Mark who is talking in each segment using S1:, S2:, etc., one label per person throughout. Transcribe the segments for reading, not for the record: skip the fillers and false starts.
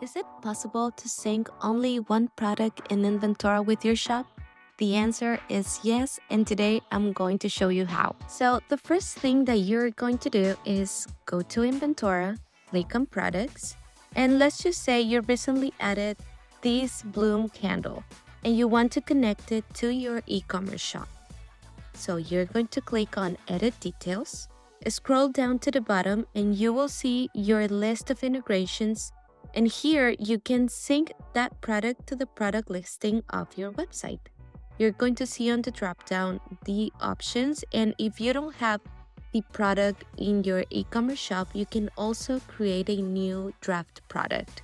S1: Is it possible to sync only one product in Inventora with your shop? The answer is yes, and today I'm going to show you how. So the first thing that you're going to do is go to Inventora, click on products, and let's just say you recently added this bloom candle and you want to connect it to your e-commerce shop. So you're going to click on Edit Details, scroll down to the bottom, and you will see your list of integrations. And here you can sync that product to the product listing of your website. You're going to see on the drop-down the options, and if you don't have the product in your e-commerce shop, you can also create a new draft product.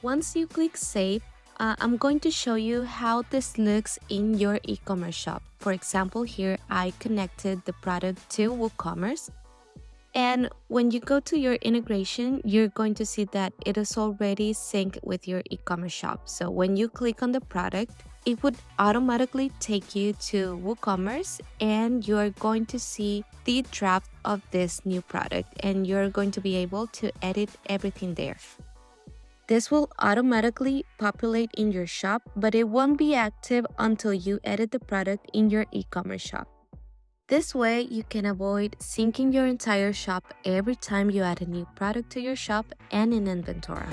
S1: Once you click Save, I'm going to show you how this looks in your e-commerce shop. For example, here I connected the product to WooCommerce. And when you go to your integration, you're going to see that it is already synced with your e-commerce shop. So when you click on the product, it would automatically take you to WooCommerce and you're going to see the draft of this new product and you're going to be able to edit everything there. This will automatically populate in your shop, but it won't be active until you edit the product in your e-commerce shop. This way, you can avoid syncing your entire shop every time you add a new product to your shop and in Inventora.